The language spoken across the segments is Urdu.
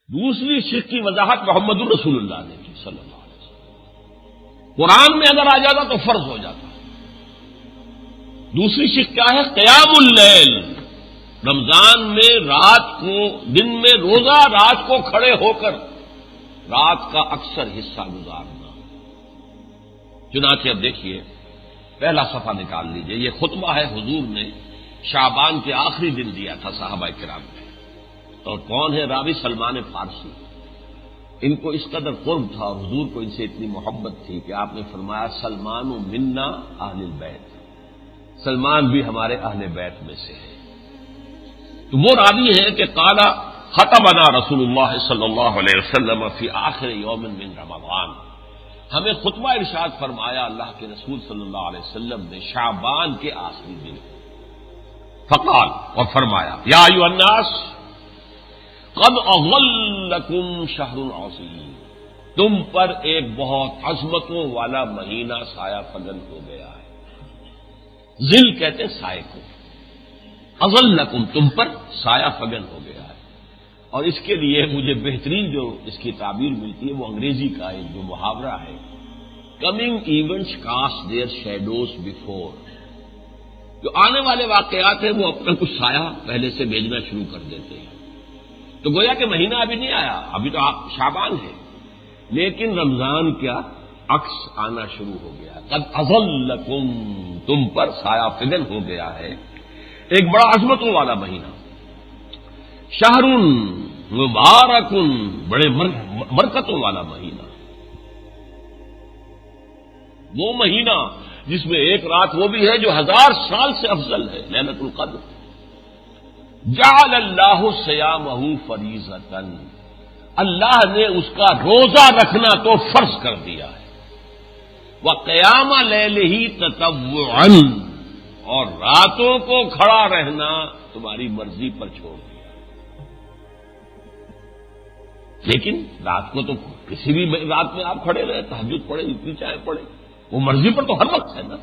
دوسری شق کی وضاحت محمد الرسول اللہ نے کی صلی اللہ علیہ وسلم. قرآن میں اگر آ جاتا تو فرض ہو جاتا. دوسری شق کیا ہے؟ قیام اللیل. رمضان میں رات کو، دن میں روزہ، رات کو کھڑے ہو کر رات کا اکثر حصہ گزارنا. چنانچہ اب دیکھیے پہلا صفحہ نکال لیجئے. یہ خطبہ ہے حضور نے شعبان کے آخری دن دیا تھا صحابہ کرام میں. اور کون ہے راوی؟ سلمان فارسی. ان کو اس قدر قرب تھا اور حضور کو ان سے اتنی محبت تھی کہ آپ نے فرمایا سلمان منا اہل البیت، سلمان بھی ہمارے اہل بیت میں سے ہے. تو وہ راوی ہے کہ قال خطبنا رسول اللہ صلی اللہ علیہ وسلم فی آخر یوم من رمضان. ہمیں خطبہ ارشاد فرمایا اللہ کے رسول صلی اللہ علیہ وسلم نے شعبان کے آخری دن. فقال، اور فرمایا یا ایھا الناس قد اظلکم شہر عظیم، تم پر ایک بہت عظمتوں والا مہینہ سایہ فگن ہو گیا ہے. ظل کہتے ہیں سائے کو. اظلکم، تم پر سایہ فگن ہو گیا ہے. اور اس کے لیے مجھے بہترین جو اس کی تعبیر ملتی ہے وہ انگریزی کا ایک جو محاورہ ہے، coming events cast their shadows before. جو آنے والے واقعات ہیں وہ اپنا کچھ سایہ پہلے سے بھیجنا شروع کر دیتے ہیں. تو گویا کہ مہینہ ابھی نہیں آیا، ابھی تو شعبان ہے، لیکن رمضان کیا عکس آنا شروع ہو گیا. قد اظلکم، تم پر سایہ فگن ہو گیا ہے ایک بڑا عظمتوں والا مہینہ. شہر مبارک، بڑے برکتوں والا مہینہ. وہ مہینہ جس میں ایک رات وہ بھی ہے جو 1000 سال سے افضل ہے، لیلۃ القدر. جعل اللہ صیامہ فریضۃ، اللہ نے اس کا روزہ رکھنا تو فرض کر دیا ہے. وقیام لیلہ تطوعا، اور راتوں کو کھڑا رہنا تمہاری مرضی پر چھوڑ دیا. لیکن رات کو تو کسی بھی رات میں آپ کھڑے رہے، تہجد پڑھے، جتنی چاہے پڑھے، وہ مرضی پر تو ہر وقت ہے نا.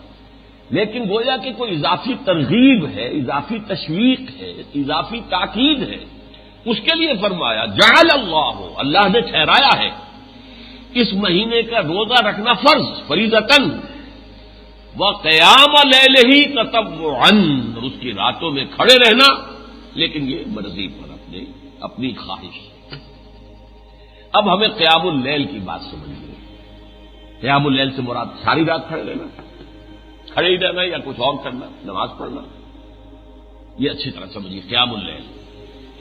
لیکن گویا کہ کوئی اضافی ترغیب ہے، اضافی تشویق ہے، اضافی تاکید ہے، اس کے لیے فرمایا جعل اللہ، اللہ نے ٹھہرایا ہے اس مہینے کا روزہ رکھنا فرض، فریضۃً، وقیام لیلہ تطوعا، اور اس کی راتوں میں کھڑے رہنا، لیکن یہ مرضی پر، اپنی خواہش. اب ہمیں قیام اللیل کی بات سمجھیے. قیام اللیل سے مراد ساری رات کھڑے رہنا، کھڑے ہی رہنا یا کچھ اور کرنا، نماز پڑھنا، یہ اچھی طرح سمجھیے. قیام اللیل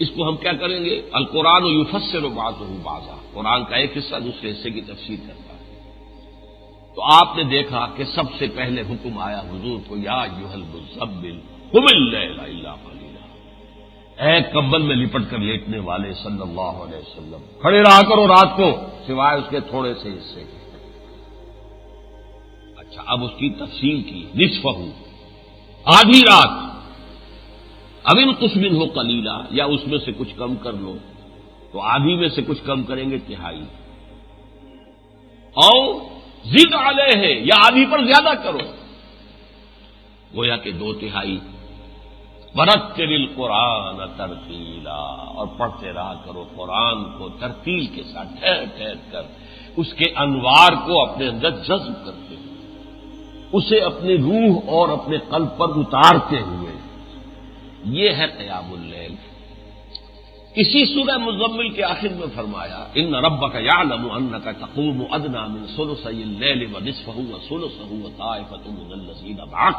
اس کو ہم کیا کریں گے؟ القرآن یفسر بعضہ بعضا، قرآن کا ایک حصہ دوسرے حصے کی تفسیر کرتا ہے. تو آپ نے دیکھا کہ سب سے پہلے حکم آیا حضور کو یا ایھا المزمل قم اللیل الا قلیلا، اے کمبل میں لپٹ کر لیٹنے والے صلی اللہ علیہ وسلم، کھڑے رہا کرو رات کو سوائے اس کے تھوڑے سے حصے کے. اچھا، اب اس کی تفصیل کی. نصفہ، آدھی رات. اب انقص منہ قلیلا، یا اس میں سے کچھ کم کر لو. تو آدھی میں سے کچھ کم کریں گے تہائی. اور زد علیہ، یا آدھی پر زیادہ کرو، گویا کہ 2/3. ورتل القرآن ترتیلا، اور پڑھتے رہا کرو قرآن کو ترتیل کے ساتھ، ٹھہر ٹھہر کر اس کے انوار کو اپنے اندر جذب کرتے ہوئے، اسے اپنی روح اور اپنے قلب پر اتارتے ہوئے. یہ ہے قیام اللیل. اسی سورہ مزمل کے آخر میں فرمایا ان ربک یعلم انک تقوم ادنی من ثلثی اللیل ونصفہ وثلثہ وطائفۃ من الذین معک.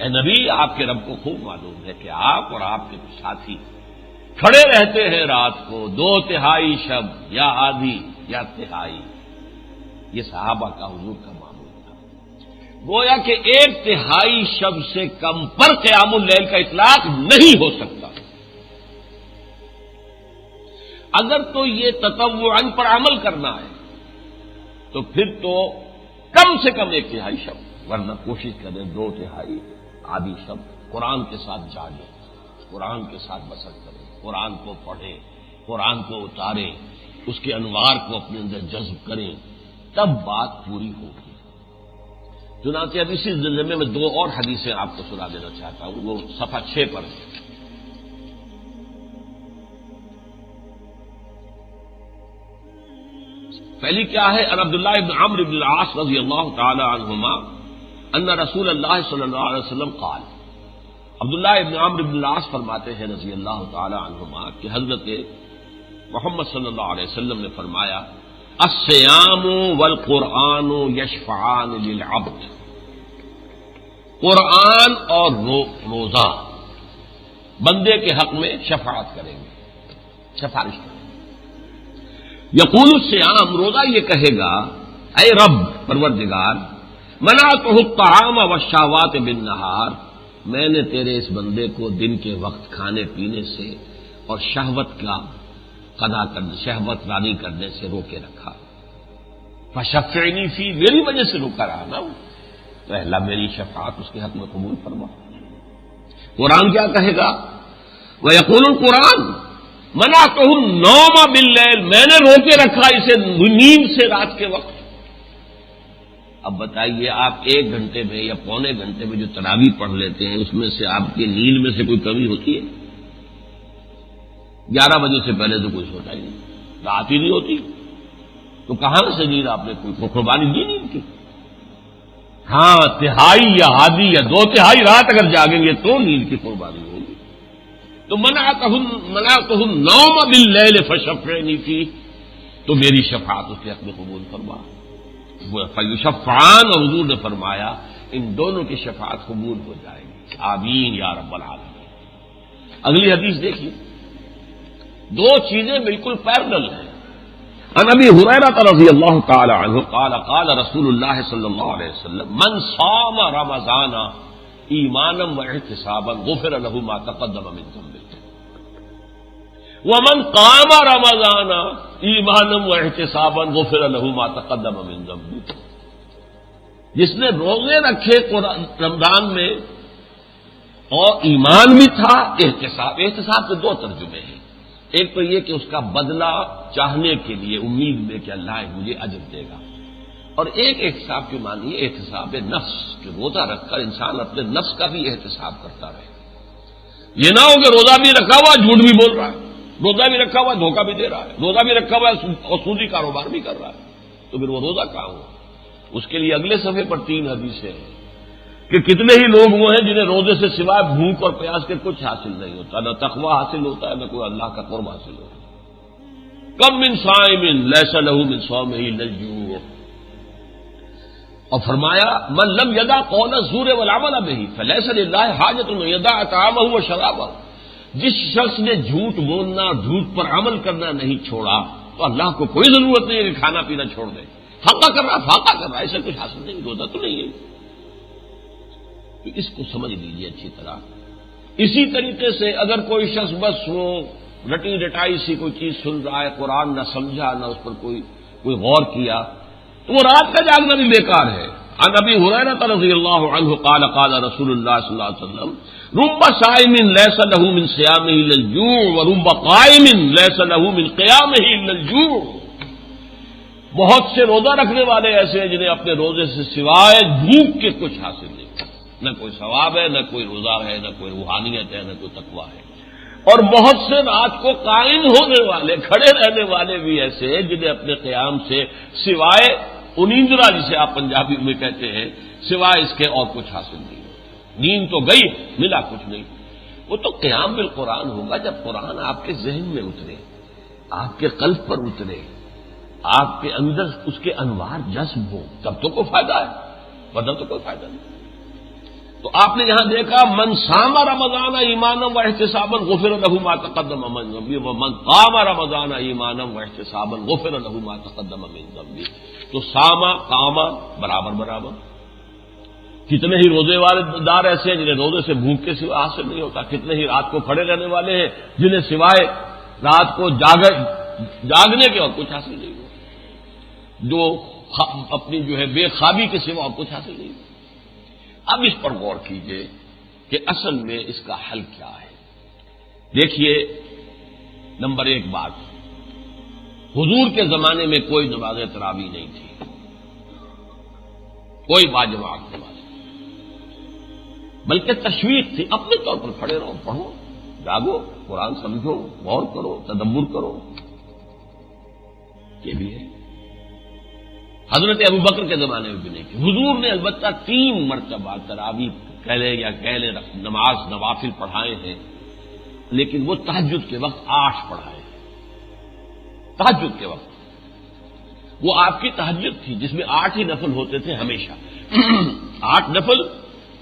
اے نبی، آپ کے رب کو خوب معلوم ہے کہ آپ اور آپ کے ساتھی کھڑے رہتے ہیں رات کو 2/3 شب، یا آدھی یا تہائی. یہ صحابہ کا حضور کا معمول تھا. گویا کہ 1/3 شب سے کم پر قیام اللیل کا اطلاق نہیں ہو سکتا. اگر تو یہ تطوعاً پر عمل کرنا ہے تو پھر تو کم سے کم 1/3 شب، ورنہ کوشش کریں 2/3 آدھی شب قرآن کے ساتھ جاگیں، قرآن کے ساتھ بسر کریں، قرآن کو پڑھیں، قرآن کو اتاریں، اس کے انوار کو اپنے اندر جذب کریں، تب بات پوری ہوگی. چنانچہ اب اسی زمرے میں 2 اور حدیثیں آپ کو سنا دینا چاہتا ہوں، وہ صفحہ 6 پر ہے. پہلی کیا ہے؟ ان عبداللہ ابن عمرو بن العاص رضی اللہ تعالی عنہما ان رسول اللہ صلی اللہ علیہ وسلم قال، عبداللہ ابن عمرو بن العاص فرماتے ہیں رضی اللہ تعالی عنہما کہ حضرت محمد صلی اللہ علیہ وسلم نے فرمایا، الصیام والقرآن یشفعان للعبد، قرآن اور روزہ بندے کے حق میں شفاعت کریں گے، سفارش کریں گے۔ یقول الصیام، روزہ یہ کہے گا، اے رب پروردگار، منعتہ الطعام والشہوات بالنہار، میں نے تیرے اس بندے کو دن کے وقت کھانے پینے سے اور شہوت کا قضا کرنے، شہوت رانی کرنے سے روکے رکھا، فشفعنی فی، میری وجہ سے روکا رہا نا، تو اللہ میری شفاعت اس کے حق میں قبول فرما۔ قرآن کیا کہے گا؟ وَيَقُولُ الْقُرْآنُ مَنَعْتُهُ النَّوْمَ بِاللَّيْلِ، میں نے روکے رکھا اسے نیند سے رات کے وقت۔ اب بتائیے آپ 1 گھنٹے میں یا پونے گھنٹے میں جو تراویح پڑھ لیتے ہیں، اس میں سے آپ کی نیند میں سے کوئی کمی ہوتی ہے؟ 11 بجے سے پہلے تو کوئی سوتا ہی نہیں، رات ہی نہیں ہوتی، تو کہاں سے نیند آپ نے کوئی قربانی دی نیند کی؟ ہاں، تہائی یا آدھی یا 2/3 رات اگر جاگیں گے تو نیند کی قربانی ہوگی۔ تو منعتہ النوم باللیل فشفعنی فیہ، تو میری شفاعت اس کے حق میں قبول فرما۔ فیشفعان، اور حضور نے فرمایا ان دونوں کی شفاعت قبول ہو جائے گی، آمین یا رب العالمین۔ اگلی حدیث دیکھیے، 2 چیزیں بالکل پیرلل ہیں۔ عن ابی ہریرہ رضی اللہ تعالی عنہ قال قال رسول اللہ صلی اللہ علیہ وسلم، من صام رمضان ایمانا واحتسابا غفر له ما تقدم من ذنبه ومن قام رمضان ایمانا واحتسابا غفر له ما تقدم من ذنبه، جس نے روزے رکھے رمضان میں اور ایمان بھی تھا، احتساب کے 2 ترجمے ہیں۔ ایک تو یہ کہ اس کا بدلہ چاہنے کے لیے، امید میں کہ اللہ مجھے اجر دے گا، اور ایک احتساب کی معنی ہے احتساب نفس، کہ روزہ رکھ کر انسان اپنے نفس کا بھی احتساب کرتا رہے۔ یہ نہ ہو کہ روزہ بھی رکھا ہوا جھوٹ بھی بول رہا ہے، روزہ بھی رکھا ہوا دھوکہ بھی دے رہا ہے، روزہ بھی رکھا ہوا اور سودی کاروبار بھی کر رہا ہے، تو پھر وہ روزہ کہاں ہوا؟ اس کے لیے اگلے صفحے پر 3 حدیثیں ہیں کہ کتنے ہی لوگ وہ ہیں جنہیں روزے سے سوائے بھوک اور پیاس کے کچھ حاصل نہیں ہوتا، نہ تقوی حاصل ہوتا ہے، نہ کوئی اللہ کا قرب حاصل ہوتا ہے۔ کم من صائم لیس له من صومه الا الجوع، اور فرمایا من لم یدع قول الزور والعمل به فلیس للہ حاجۃ ان یدع طعامه وشرابه، جس شخص نے جھوٹ بولنا، جھوٹ پر عمل کرنا نہیں چھوڑا، تو اللہ کو کوئی ضرورت نہیں ہے کہ کھانا پینا چھوڑ دے۔ فاقہ کر رہا ایسا کچھ حاصل نہیں، روزہ تو نہیں ہے۔ تو اس کو سمجھ لیجیے اچھی طرح۔ اسی طریقے سے اگر کوئی شخص بس وہ رٹی رٹائی سی کوئی چیز سن رہا ہے، قرآن نہ سمجھا، نہ اس پر کوئی غور کیا، تو وہ رات کا جاگنا بھی بیکار ہے۔ عن ابی ہریرہ رضی اللہ عنہ قال قال رسول اللہ صلی اللہ علیہ وسلم، رب صائم لیس له من صیامه الا الجوع ورب قائم لیس له من قیامه الا الجوع، بہت سے روزہ رکھنے والے ایسے ہیں جنہیں اپنے روزے سے سوائے بھوک کے کچھ حاصل نہیں، نہ کوئی ثواب ہے، نہ کوئی روزہ ہے، نہ کوئی روحانیت ہے، نہ کوئی تقویٰ ہے، اور بہت سے رات کو قائم ہونے والے، کھڑے رہنے والے بھی ایسے ہیں جنہیں اپنے قیام سے سوائے انیندرا، جسے آپ پنجابی میں کہتے ہیں، سوائے اس کے اور کچھ حاصل نہیں۔ نیند تو گئی، ملا کچھ نہیں۔ وہ تو قیام بالقرآن ہوگا جب قرآن آپ کے ذہن میں اترے، آپ کے قلب پر اترے، آپ کے اندر اس کے انوار جذب ہو، تب تو کوئی فائدہ ہے، ورنہ تو کوئی فائدہ نہیں۔ تو آپ نے یہاں دیکھا من صام رمضان ایمانا واحتسابا غفر له ما تقدم من ذنبه ومن قام رمضان ایمانا واحتسابا غفر له ما تقدم من ذنبه، تو صام قام برابر۔ کتنے ہی روزے والے دار ایسے ہیں جنہیں روزے سے بھوک کے سوا حاصل نہیں ہوتا، کتنے ہی رات کو کھڑے رہنے والے ہیں جنہیں سوائے رات کو جاگنے کے اور کچھ حاصل نہیں ہوتا، جو اپنی بے خوابی کے سوا اور کچھ حاصل نہیں ہوتا۔ اب اس پر غور کیجئے کہ اصل میں اس کا حل کیا ہے۔ دیکھیے، نمبر 1 بات، حضور کے زمانے میں کوئی نماز تراویح نہیں تھی، کوئی باجماعت نماز، بلکہ تشویق تھی، اپنے طور پر کھڑے رہو، پڑھو، جاگو، قرآن سمجھو، غور کرو، تدبر کرو، یہ بھی ہے۔ حضرت ابوبکر کے زمانے میں بھی نہیں کی. حضور نے البتہ 3 مرتبہ تراویح کہہ لیں نماز نوافل پڑھائے ہیں، لیکن وہ تہجد کے وقت 8 پڑھائے ہیں. تہجد کے وقت وہ آپ کی تہجد تھی جس میں 8 ہی نفل ہوتے تھے ہمیشہ. 8 نفل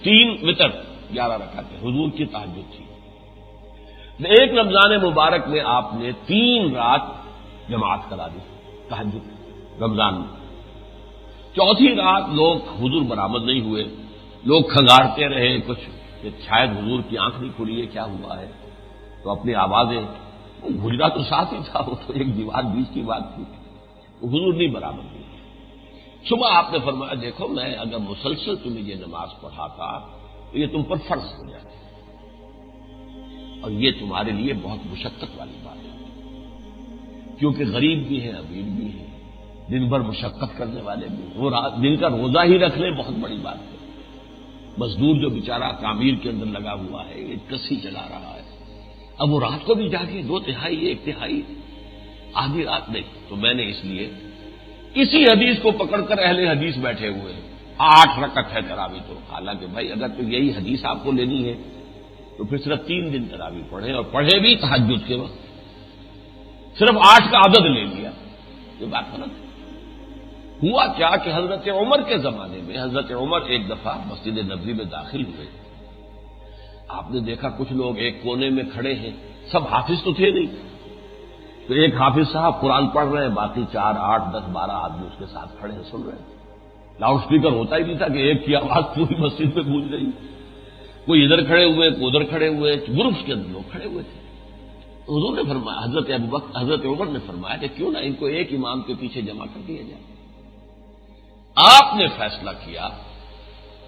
3 وتر 11 رکعتیں حضور کی تہجد تھی. ایک رمضان مبارک میں آپ نے 3 رات جماعت کرا دی تہجد رمضان میں. چوتھی رات لوگ حضور برآمد نہیں ہوئے، لوگ کھنگارتے رہے کچھ کہ شاید حضور کی آنکھ نہیں کھلی ہے، کیا ہوا ہے. تو اپنی آوازیں، گجرا تو ساتھ ہی تھا، وہ تو ایک دیوار بیچ کی بات تھی. حضور نہیں برآمد ہوئی. صبح آپ نے فرمایا دیکھو میں اگر مسلسل تمہیں یہ نماز پڑھاتا تو یہ تم پر فرض ہو جاتی، اور یہ تمہارے لیے بہت مشقت والی بات ہے، کیونکہ غریب بھی ہیں، امیر بھی ہیں، دن بھر مشقت کرنے والے بھی ہیں. وہ دن کا روزہ ہی رکھ لیں بہت بڑی بات ہے. مزدور جو بیچارہ تعمیر کے اندر لگا ہوا ہے، ایک کسی چلا رہا ہے، اب وہ رات کو بھی جاگے 2/3 1 تہائی آدھی رات نہیں. تو میں نے اس لیے اسی حدیث کو پکڑ کر اہل حدیث بیٹھے ہوئے ہیں 8 رکعت ہے تراویح. تو حالانکہ بھائی اگر تو یہی حدیث آپ کو لینی ہے تو پھر صرف 3 دن تراویح پڑھیں، اور پڑھے بھی تہجد کے وقت. صرف 8 کا عدد لے لیا، یہ بات غلط ہے. ہوا کیا کہ حضرت عمر کے زمانے میں حضرت عمر ایک دفعہ مسجد نبوی میں داخل ہوئے. آپ نے دیکھا کچھ لوگ ایک کونے میں کھڑے ہیں، سب حافظ تو تھے نہیں. تو ایک حافظ صاحب قرآن پڑھ رہے ہیں، باقی 4 8 10 12 آدمی اس کے ساتھ کھڑے ہیں، سن رہے ہیں. لاؤڈ سپیکر ہوتا ہی نہیں تھا کہ ایک کی آواز پوری مسجد میں گونج رہی. کوئی ادھر کھڑے ہوئے، کوئی ادھر کھڑے ہوئے، گروپس کے اندر لوگ کھڑے ہوئے تھے. تو حضور نے فرمایا، حضرت عمر نے فرمایا کہ کیوں نہ ان کو ایک امام کے پیچھے جمع کر دیا جائے. آپ نے فیصلہ کیا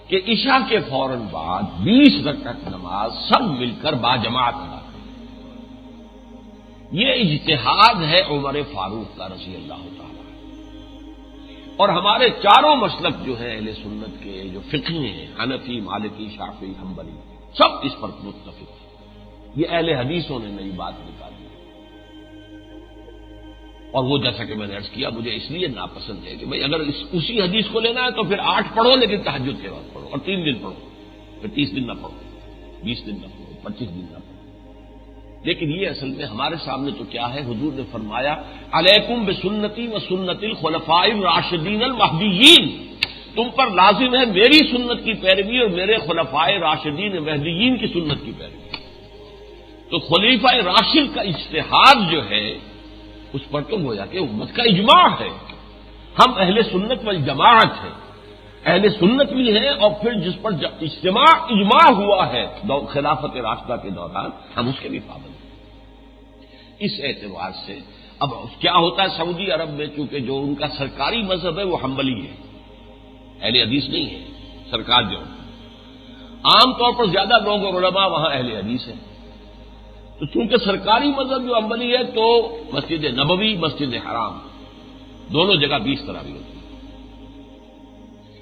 کہ عشاء کے فوراً بعد 20 رکعت نماز سب مل کر باجماعت ادا کریں. یہ اجتہاد ہے عمر فاروق کا رضی اللہ تعالی. اور ہمارے چاروں مسلک جو ہیں اہل سنت کے جو فقہی ہیں، حنفی، مالکی، شافعی، حنبلی، سب اس پر متفق ہیں. یہ اہل حدیثوں نے نئی بات نکالی. اور وہ جیسا کہ میں نے عرض کیا مجھے اس لیے ناپسند ہے کہ بھئی اگر اسی حدیث کو لینا ہے تو پھر 8 پڑھو لیکن تہجد کے وقت پڑھو، اور 3 دن پڑھو، پھر 30 دن نہ پڑھو، 20 دن نہ پڑھو، 25 دن نہ پڑھو. لیکن یہ اصل میں ہمارے سامنے تو کیا ہے، حضور نے فرمایا علیکم بسنتی و سنت الخلفاء الراشدین المہدیین، تم پر لازم ہے میری سنت کی پیروی اور میرے خلفاء راشدین مہدیین کی سنت کی پیروی. تو خلیفہ راشد کا اجتہاد جو ہے اس پر تو گویا کہ امت کا اجماع ہے. ہم اہل سنت والجماعت ہیں، اہل سنت بھی ہیں، اور پھر جس پر اجماع ہوا ہے خلافت راشدہ کے دوران ہم اس کے بھی پابند ہیں. اس اعتبار سے اب کیا ہوتا ہے سعودی عرب میں، چونکہ جو ان کا سرکاری مذہب ہے وہ حنبلی ہے، اہل حدیث نہیں ہے. سرکار جو عام طور پر زیادہ لوگ اور علماء وہاں اہل حدیث ہیں. تو چونکہ سرکاری مذہب جو حنبلی ہے تو مسجد نبوی، مسجد حرام دونوں جگہ 20 تراویح ہوتی ہیں.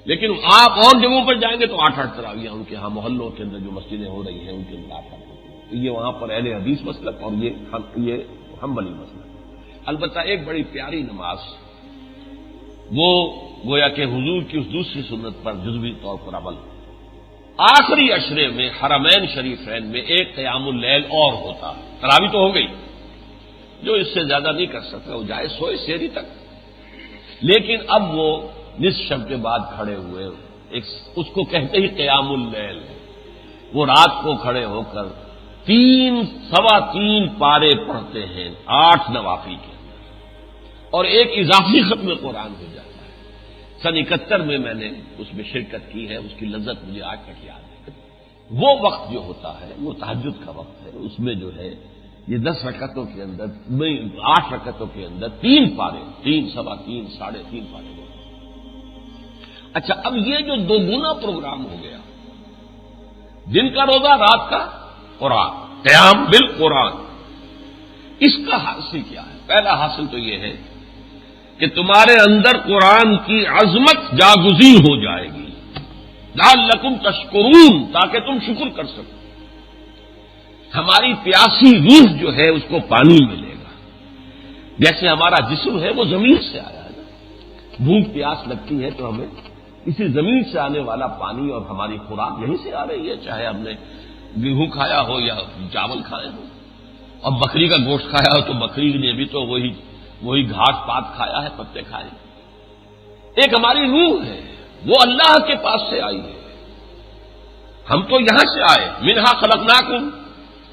لیکن آپ اور جگہوں پر جائیں گے تو 8 تراویح ان کے ہاں محلوں کے اندر جو مسجدیں ہو رہی ہیں ان کے اندر 8 ہوتی ہیں. یہ وہاں پر اہل حدیث مسلک اور یہ حنبلی مسلک. البتہ ایک بڑی پیاری نماز وہ گویا کہ حضور کی اس دوسری سنت پر جزوی طور پر عمل. آخری عشرے میں حرمین شریفین میں ایک قیام اللیل اور ہوتا. تراویح تو ہو گئی، جو اس سے زیادہ نہیں کر سکتا وہ جائے سوئے سحری تک. لیکن اب وہ نصف شب کے بعد کھڑے ہوئے، اس کو کہتے ہی قیام اللیل. وہ رات کو کھڑے ہو کر 3 پارے پڑھتے ہیں 8 نوافل کے اندر، اور ایک اضافی ختم قرآن ہو جاتا ہے. سن 71 میں نے اس میں شرکت کی ہے، اس کی لذت مجھے آج تک یاد ہے. وہ وقت جو ہوتا ہے وہ تہجد کا وقت ہے. اس میں جو ہے یہ 10 رکعتوں کے اندر 8 رکعتوں کے اندر 3 پارے، 3 سوا 3 ساڑھے 3 پارے ہوتے. اچھا اب یہ جو 2 گنا پروگرام ہو گیا، دن کا روزہ، رات کا قرآن، قیام بالقرآن، اس کا حاصل کیا ہے؟ پہلا حاصل تو یہ ہے کہ تمہارے اندر قرآن کی عظمت جاگزین ہو جائے گی، لعلکم تشکرون، تاکہ تم شکر کر سکو. ہماری پیاسی روح جو ہے اس کو پانی ملے گا. جیسے ہمارا جسم ہے وہ زمین سے آیا ہے نا، بھوک پیاس لگتی ہے تو ہمیں اسی زمین سے آنے والا پانی اور ہماری خوراک یہیں سے آ رہی ہے، چاہے ہم نے گیہوں کھایا ہو یا چاول کھائے ہو، اور بکری کا گوشت کھایا ہو تو بکری نے بھی تو وہی گھاس پات کھایا ہے، پتے کھائے۔ ایک ہماری روح ہے، وہ اللہ کے پاس سے آئی ہے، ہم تو یہاں سے آئے، منہا خلقناکم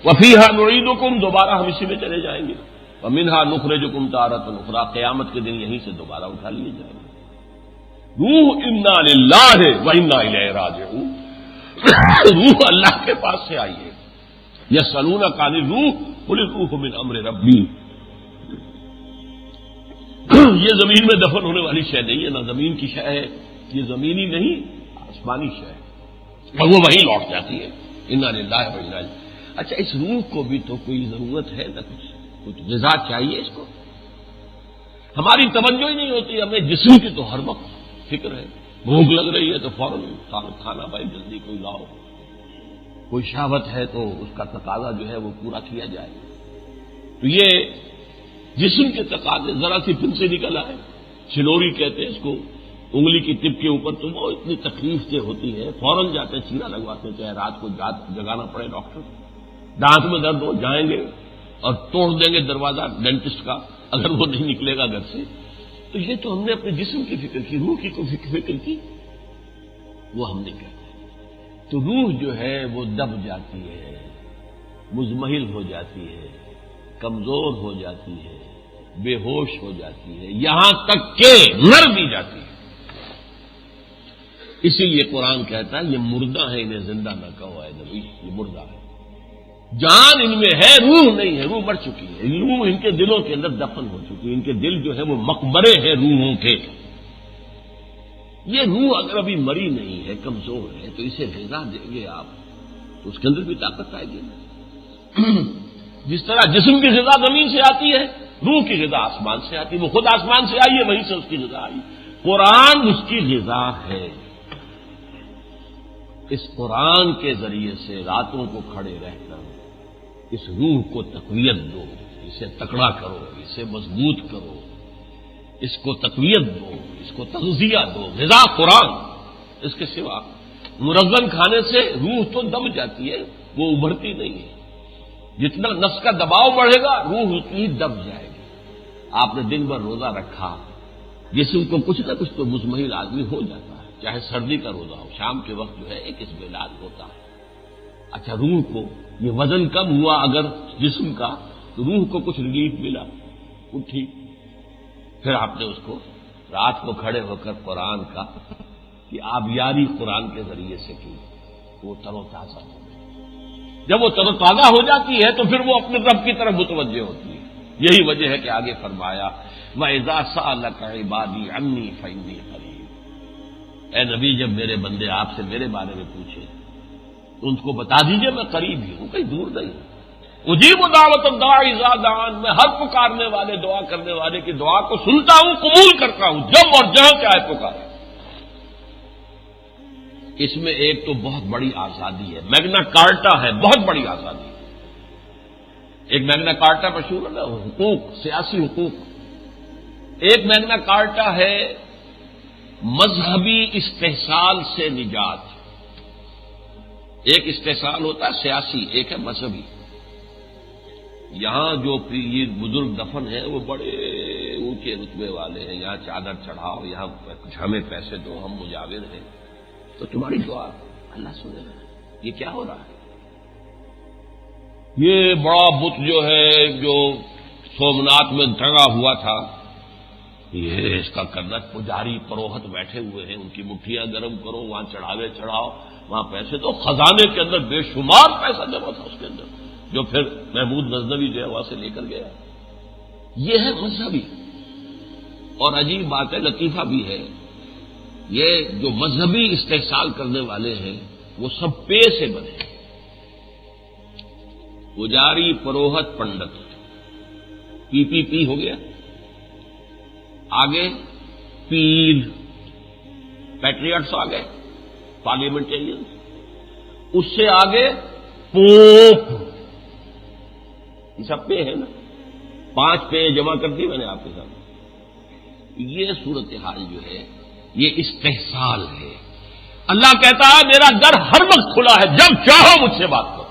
وفیہا نعیدکم، دوبارہ ہم اسی میں چلے جائیں گے، ومنہا نخرجکم تارۃ اخری، قیامت کے دن یہیں سے دوبارہ اٹھا لیے جائیں گے۔ روح انا للہ و انا الیہ راجعون، روح اللہ کے پاس سے آئی ہے۔ یسألونک عن الروح قل الروح من امر ربی، یہ زمین میں دفن ہونے والی شے نہیں ہے، نہ زمین کی شے ہے، یہ زمینی نہیں آسمانی شے ہے، اور وہ وہیں لوٹ جاتی ہے۔ انا للہ و انا الیہ۔ اچھا، اس روح کو بھی تو کوئی ضرورت ہے نہ کچھ غذا چاہیے اس کو، ہماری توجہ ہی نہیں ہوتی، ہمیں جسم کی تو ہر وقت فکر ہے، بھوک لگ رہی ہے تو فوراً کھانا بھائی جلدی کوئی لاؤ، کوئی شہوت ہے تو اس کا تقاضا جو ہے وہ پورا کیا جائے۔ تو یہ جسم کے تقاضے ذرا سی پن سے نکل آئے، چھلوری کہتے ہیں اس کو، انگلی کی ٹپ کے اوپر تو وہ اتنی تکلیف سے ہوتی ہے، فوراً جاتے ہیں چیرا لگواتے ہیں، چاہے رات کو جگانا پڑے ڈاکٹر، دانت میں درد ہو جائیں گے اور توڑ دیں گے دروازہ ڈینٹسٹ کا اگر وہ نہیں نکلے گا گھر سے۔ تو یہ تو ہم نے اپنے جسم کی فکر کی، روح کی کوئی فکر کی وہ ہم نہیں کرتے۔ تو روح جو ہے وہ دب جاتی ہے، مزمحل ہو جاتی ہے، کمزور ہو جاتی ہے، بے ہوش ہو جاتی ہے، یہاں تک کہ مر بھی جاتی ہے۔ اسی لیے قرآن کہتا ہے یہ مردہ ہے، انہیں زندہ نہ کہو اے نبی، یہ مردہ ہے، جان ان میں ہے، روح نہیں ہے، روح مر چکی ہے، روح ان کے دلوں کے اندر دفن ہو چکی ہے، ان کے دل جو ہے وہ مقبرے ہیں روحوں کے۔ یہ روح اگر ابھی مری نہیں ہے، کمزور ہے، تو اسے غذا دیں گے آپ تو اس کے اندر بھی طاقت آئے گی۔ جس طرح جسم کی غذا زمین سے آتی ہے، روح کی غذا آسمان سے آتی ہے، وہ خود آسمان سے آئی ہے، وہیں سے اس کی غذا آئی۔ قرآن اس کی غذا ہے۔ اس قرآن کے ذریعے سے راتوں کو کھڑے رہ کر اس روح کو تقویت دو، اسے تکڑا کرو، اسے مضبوط کرو، اس کو تقویت دو، اس کو تغذیہ دو، غذا قرآن۔ اس کے سوا مرغن کھانے سے روح تو دب جاتی ہے، وہ ابھرتی نہیں ہے، جتنا نفس کا دباؤ بڑھے گا روح اتنی دب جائے گی۔ آپ نے دن بھر روزہ رکھا، جسم کو کچھ نہ کچھ تو مزمحل آدمی ہو جاتا ہے، چاہے سردی کا روزہ ہو، شام کے وقت جو ہے ایک اسبلال ہوتا ہے۔ اچھا، روح کو یہ وزن کم ہوا اگر جسم کا تو روح کو کچھ ریلیف ملا، اٹھی، پھر آپ نے اس کو رات کو کھڑے ہو کر قرآن کا کہ آبیاری قرآن کے ذریعے سے کی، وہ تر و تازہ ہو گئی۔ جب وہ تر و تازہ ہو جاتی ہے تو پھر وہ اپنے رب کی طرف متوجہ ہوتی ہے۔ یہی وجہ ہے کہ آگے فرمایا وَإِذَا سَأَلَكَ عِبَادِي عَنِّي فَإِنِّي قَرِيبٌ، اے نبی جب میرے بندے آپ سے میرے بارے میں پوچھیں تو ان کو بتا دیجئے میں قریب ہی ہوں، کہیں دور نہیں ہوں۔ اجیب دعوت الداعی اذا دعان، میں ہر پکارنے والے، دعا کرنے والے کی دعا کو سنتا ہوں، قبول کرتا ہوں، جب اور جہاں چاہے پکارے۔ اس میں ایک تو بہت بڑی آزادی ہے، میگنا کارٹا ہے، بہت بڑی آزادی۔ ایک میگنا کارٹا مشہور ہے نا، حقوق، سیاسی حقوق۔ ایک میگنا کارٹا ہے مذہبی استحصال سے نجات۔ ایک استحصال ہوتا ہے سیاسی، ایک ہے مذہبی۔ یہاں جو پیر بزرگ دفن ہیں وہ بڑے اونچے رتبے والے ہیں، یہاں چادر چڑھاؤ، یہاں کچھ ہمیں پیسے دو، ہم مجاور ہیں، تو تمہاری دعا اللہ سنے گا۔ یہ کیا ہو رہا ہے؟ یہ بڑا بت جو ہے جو سومناتھ میں ٹنگا ہوا تھا، یہ اس کا کرنا، پجاری پروہت بیٹھے ہوئے ہیں، ان کی مٹھیاں گرم کرو، وہاں چڑھاوے چڑھاؤ، وہاں پیسے دو، خزانے کے اندر بے شمار پیسہ جمع تھا اس کے اندر، جو پھر محمود غزنوی جو ہے وہاں سے لے کر گیا۔ یہ ہے مذہبی۔ اور عجیب بات ہے، لطیفہ بھی ہے، یہ جو مذہبی استحصال کرنے والے ہیں وہ سب پے سے بنے، پجاری پروہت پنڈت، پی ہو گیا، آگے پیر، پیٹریٹس آ گئے، پارلیمنٹیرین، اس سے آگے پوپ، یہ سب پے ہے نا، 5 پے جمع کر دی میں نے آپ کے سامنے۔ یہ صورتحال جو ہے یہ استحصال ہے. اللہ کہتا ہے میرا در ہر وقت کھلا ہے، جب چاہو مجھ سے بات کرو.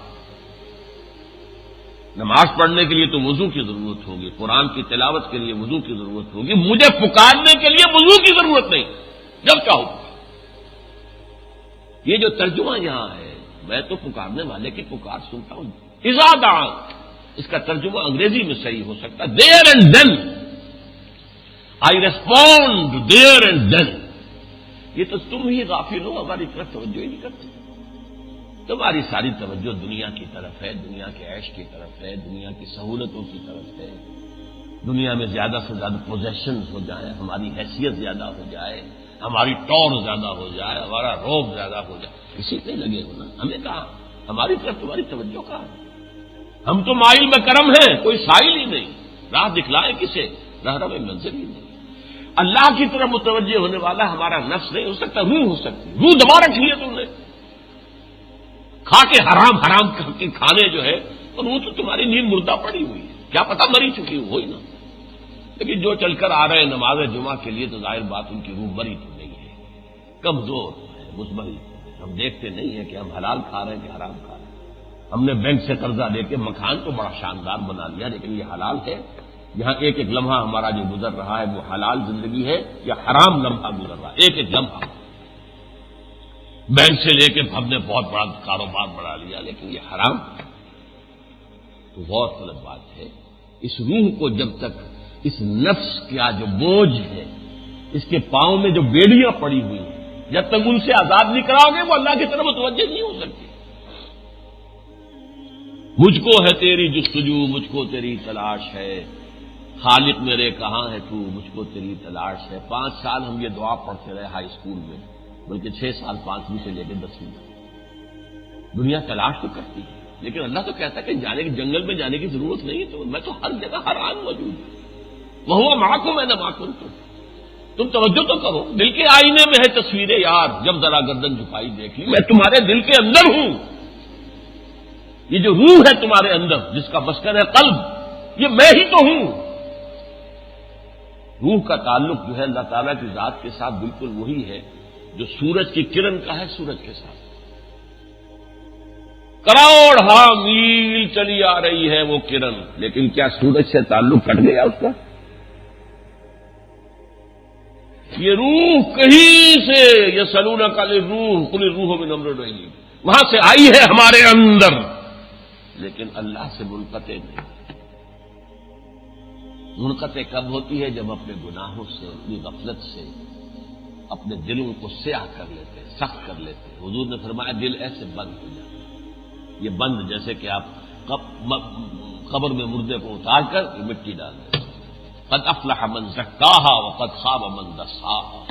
نماز پڑھنے کے لیے تو وضو کی ضرورت ہوگی، قرآن کی تلاوت کے لیے وضو کی ضرورت ہوگی، مجھے پکارنے کے لیے وضو کی ضرورت نہیں، جب چاہو. یہ جو ترجمہ یہاں ہے، میں تو پکارنے والے کی پکار سنتا ہوں. اذا دعا، اس کا ترجمہ انگریزی میں صحیح ہو سکتا ہے there and then, I respond there and then. یہ تو تم ہی غافل ہو، ہماری طرف توجہ ہی نہیں کرتے. تمہاری ساری توجہ دنیا کی طرف ہے، دنیا کے عیش کی طرف ہے، دنیا کی سہولتوں کی طرف ہے. دنیا میں زیادہ سے زیادہ پوزیشنز ہو جائیں، ہماری حیثیت زیادہ ہو جائے، ہماری ٹور زیادہ ہو جائے، ہمارا روب زیادہ ہو جائے، اسی پہ لگے ہونا. ہمیں کہا ہماری طرف تمہاری توجہ کہاں ہے؟ ہم تو مائل میں کرم ہیں، کوئی سائل ہی نہیں. راہ دکھلائے کسے؟ رہنم منزل ہی نہیں. اللہ کی طرف متوجہ ہونے والا ہمارا نفس نہیں ہو سکتا، روح ہو سکتی. روح دبا رکھی ہے تم نے، کھا کے حرام کے کھانے جو ہے، اور روح تو تمہاری نیند مردہ پڑی ہوئی ہے، کیا پتہ مری چکی ہو ہی نہ. لیکن جو چل کر آ رہے ہیں نماز جمعہ کے لیے تو ظاہر بات ان کی روح مری تو نہیں ہے، کمزور ہے، مزمری. ہم دیکھتے نہیں ہیں کہ ہم حلال کھا رہے ہیں کہ حرام کھا رہے ہیں. ہم نے بینک سے قرضہ لے کے مکان تو بڑا شاندار بنا لیا، لیکن یہ حلال ہے؟ یہاں ایک ایک لمحہ ہمارا جو گزر رہا ہے وہ حلال زندگی ہے یا حرام لمحہ گزر رہا ہے؟ ایک ایک لمحہ. بینک سے لے کے ہم نے بہت بڑا کاروبار بنا لیا، لیکن یہ حرام ہے. تو غور طلب بات ہے، اس روح کو جب تک اس نفس کا جو بوجھ ہے، اس کے پاؤں میں جو بیڑیاں پڑی ہوئی ہیں، جب تک ان سے آزاد نہیں کراؤ گے وہ اللہ کی طرف متوجہ نہیں ہو سکتی. مجھ کو ہے تیری جستجو، مجھ کو تیری تلاش ہے، خالق میرے کہاں ہے تو، مجھ کو تیری تلاش ہے. 5 سال ہم یہ دعا پڑھتے رہے ہائی اسکول میں، بلکہ 6 سال 5ویں سے لے کے 10ویں تک. دنیا تلاش تو کرتی ہے، لیکن اللہ تو کہتا ہے کہ جانے کے جنگل میں جانے کی ضرورت نہیں ہے. تو میں تو ہر جگہ ہر آن موجود ہوں. وہ معکم میں نہ معکم تم توجہ تو کرو. دل کے آئینے میں ہے تصویریں یار، جب ذرا گردن جھکائی دیکھ لی، میں تمہارے دل کے اندر ہوں. یہ جو روح ہے تمہارے اندر جس کا مسکن ہے قلب، یہ میں ہی تو ہوں. روح کا تعلق جو ہے اللہ تعالیٰ کی ذات کے ساتھ بالکل وہی ہے جو سورج کی کرن کا ہے سورج کے ساتھ. کروڑ میل چلی آ رہی ہے وہ کرن، لیکن کیا سورج سے تعلق کٹ گیا اس کا؟ یہ روح کہیں سے، یہ سلونہ کا روح کل روح من امر ربی، وہاں سے آئی ہے ہمارے اندر، لیکن اللہ سے منقطع نہیں. منقطع کب ہوتی ہے؟ جب اپنے گناہوں سے، اپنی غفلت سے اپنے دلوں کو سیاہ کر لیتے، سخت کر لیتے. حضور نے فرمایا دل ایسے بند ہو جاتا ہے. یہ بند جیسے کہ آپ قبر میں مردے کو اتار کر مٹی ڈال دیں. قد افلح من زکاہا وقد خاب من دساہا.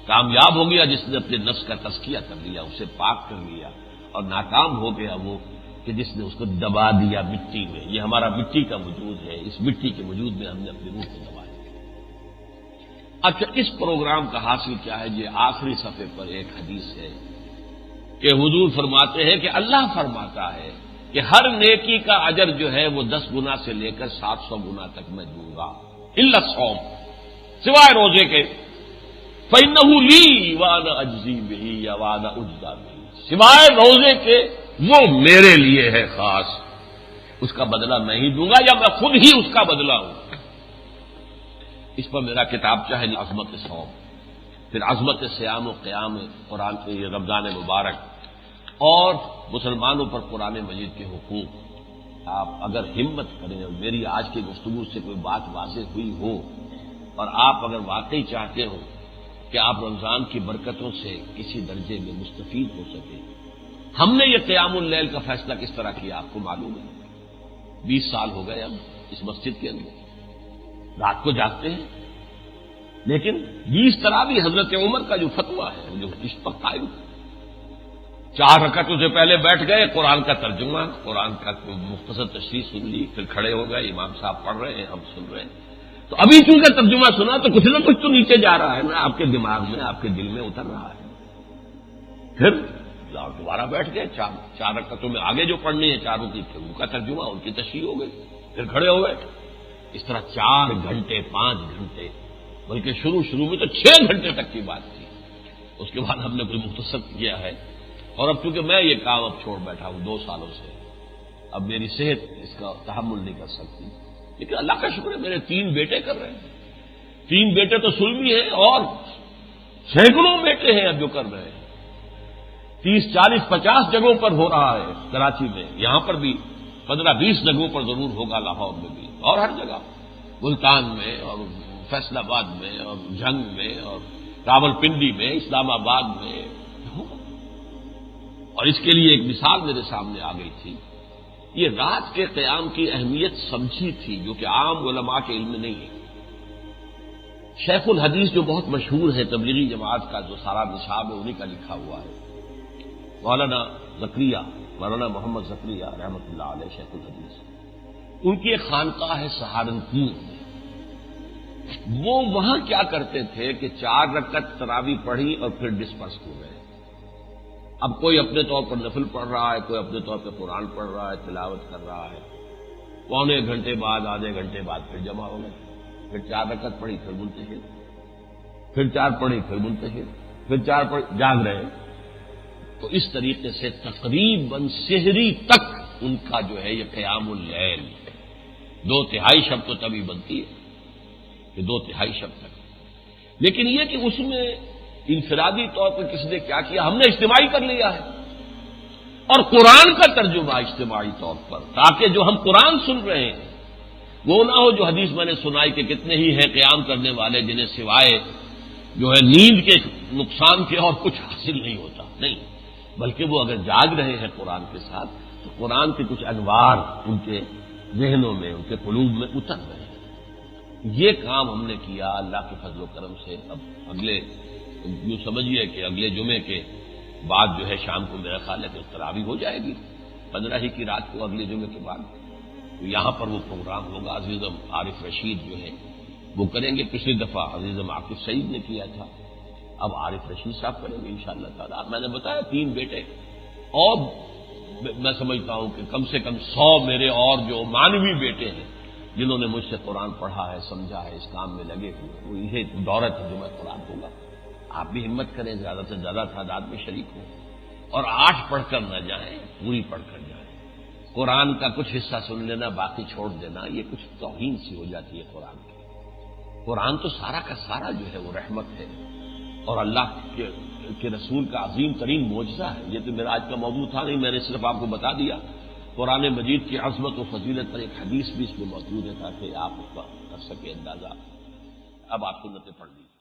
کامیاب ہو گیا جس نے اپنے نفس کا تزکیہ کر لیا، اسے پاک کر لیا، اور ناکام ہو گیا وہ کہ جس نے اس کو دبا دیا مٹی میں. یہ ہمارا مٹی کا وجود ہے، اس مٹی کے وجود میں ہم نے اپنی روح کو دبا دیا. اچھا، اس پروگرام کا حاصل کیا ہے؟ یہ آخری صفحے پر ایک حدیث ہے کہ حضور فرماتے ہیں کہ اللہ فرماتا ہے کہ ہر نیکی کا اجر جو ہے وہ 10 گنا سے لے کر 700 گنا تک میں دوں گا، الا الصوم، سوائے روزے کے. فإنه لي وأنا أجزي به یا وأنا أجزى به، سوائے روزے کے وہ میرے لیے ہے خاص، اس کا بدلہ میں ہی دوں گا یا میں خود ہی اس کا بدلہ ہوں. اس پر میرا کتابچہ ہے عظمت صوم، پھر عظمت صیام و قیام قرآن کے یہ رمضان مبارک، اور مسلمانوں پر قرآن مجید کے حقوق. آپ اگر ہمت کریں اور میری آج کی گفتگو سے کوئی بات واضح ہوئی ہو، اور آپ اگر واقعی چاہتے ہو کہ آپ رمضان کی برکتوں سے کسی درجے میں مستفید ہو سکیں. ہم نے یہ قیام اللیل کا فیصلہ کس طرح کیا آپ کو معلوم ہے. 20 سال ہو گئے ہم اس مسجد کے اندر رات کو جاگتے ہیں، لیکن 20 طرح بھی حضرت عمر کا جو فتویٰ ہے جو اس پر قائم، 4 رکعتوں سے پہلے بیٹھ گئے، قرآن کا ترجمہ، قرآن کا مختصر تشریح سن لی، پھر کھڑے ہو گئے، امام صاحب پڑھ رہے ہیں، ہم سن رہے ہیں. تو ابھی چونکہ ترجمہ سنا تو کچھ نہ کچھ تو نیچے جا رہا ہے نا، آپ کے دماغ میں، آپ کے دل میں اتر رہا ہے. پھر دوبارہ بیٹھ گئے، 4 رکعتوں میں آگے جو پڑھنی ہے چاروں کی، پھر ان کا ترجمہ، ان کی تشریح ہو گئی، پھر کھڑے ہو گئے. اس طرح 4 گھنٹے 5 گھنٹے بلکہ شروع میں تو 6 گھنٹے تک کی بات تھی. اس کے بعد ہم نے کوئی مختصر کیا ہے. اور اب چونکہ میں یہ کام اب چھوڑ بیٹھا ہوں 2 سالوں سے، اب میری صحت اس کا تحمل نہیں کر سکتی. لیکن اللہ کا شکر ہے میرے 3 بیٹے کر رہے ہیں. 3 بیٹے تو سلمی ہیں اور سینکڑوں بیٹے ہیں اب جو کر رہے ہیں. 30، 40، 50 جگہوں پر ہو رہا ہے کراچی میں، یہاں پر بھی 15، 20 جگہوں پر ضرور ہوگا، لاہور میں بھی اور ہر جگہ، ملتان میں اور فیصل آباد میں اور جھنگ میں اور راول پنڈی میں، اسلام آباد میں ہوگا. اور اس کے لیے ایک مثال میرے سامنے آ گئی تھی. یہ رات کے قیام کی اہمیت سمجھی تھی جو کہ عام علماء کے علم میں نہیں ہے. شیخ الحدیث جو بہت مشہور ہے تبلیغی جماعت کا، جو سارا نصاب ہے انہی کا لکھا ہوا ہے، مولانا محمد زکریا رحمۃ اللہ علیہ شیخ الحدیث، ان کی ایک خانقاہ ہے سہارنپور میں. وہ وہاں کیا کرتے تھے کہ 4 رکعت تراویح پڑھی اور پھر ڈسپرس ہو گئے. اب کوئی اپنے طور پر نفل پڑھ رہا ہے، کوئی اپنے طور پہ قرآن پڑھ رہا ہے، تلاوت کر رہا ہے. پونے گھنٹے بعد، آدھے گھنٹے بعد پھر جمع ہو گئے. پھر 4 رکعت پڑھی، پھر منتشر، پھر 4 پڑھی، پھر منتشر، پھر 4 پڑھی، جاگ رہے ہیں. تو اس طریقے سے تقریباً سحری تک ان کا جو ہے یہ قیام اللیل 2/3 شب تو تبھی بنتی ہے کہ 2/3 شب تک. لیکن یہ کہ اس میں انفرادی طور پر کس نے کیا کیا، ہم نے اجتماعی کر لیا ہے. اور قرآن کا ترجمہ اجتماعی طور پر، تاکہ جو ہم قرآن سن رہے ہیں وہ نہ ہو جو حدیث میں نے سنائی کہ کتنے ہی ہیں قیام کرنے والے جنہیں سوائے جو ہے نیند کے نقصان کے اور کچھ حاصل نہیں ہوتا. نہیں، بلکہ وہ اگر جاگ رہے ہیں قرآن کے ساتھ تو قرآن کے کچھ انوار ان کے ذہنوں میں، ان کے قلوب میں اتر رہے ہیں. یہ کام ہم نے کیا اللہ کے فضل و کرم سے. اب اگلے یوں سمجھیے کہ اگلے جمعے کے بعد جو ہے شام کو میرا خیال ہے کہ تراویح ہو جائے گی 15 ہی کی رات کو، اگلے جمعے کے بعد. تو یہاں پر وہ پروگرام ہوگا. عزیزم عارف رشید جو ہے وہ کریں گے. پچھلی دفعہ عزیزم عاقب سعید نے کیا تھا، اب عارف رشید صاحب کریں گے انشاءاللہ تعالی. میں نے بتایا 3 بیٹے، اور میں سمجھتا ہوں کہ کم سے کم 100 میرے اور جو مانوی بیٹے ہیں جنہوں نے مجھ سے قرآن پڑھا ہے، سمجھا ہے، اس کام میں لگے ہوئے. وہ یہ دولت ہے جو میں قرآن ہوگا. آپ بھی ہمت کریں، زیادہ سے زیادہ تعداد میں شریک ہوں، اور 8 پڑھ کر نہ جائیں، پوری پڑھ کر جائیں. قرآن کا کچھ حصہ سن لینا، باقی چھوڑ دینا، یہ کچھ توہین سی ہو جاتی ہے قرآن کی. قرآن تو سارا کا سارا جو ہے وہ رحمت ہے اور اللہ کے رسول کا عظیم ترین معجزہ ہے. یہ تو میرا آج کا موضوع تھا نہیں، میں نے صرف آپ کو بتا دیا. قرآن مجید کی عظمت و فضیلت پر ایک حدیث بھی اس میں موجود ہے تاکہ آپ اس کا کر سکیں اندازہ. اب آپ سنتیں پڑھ لیجیے.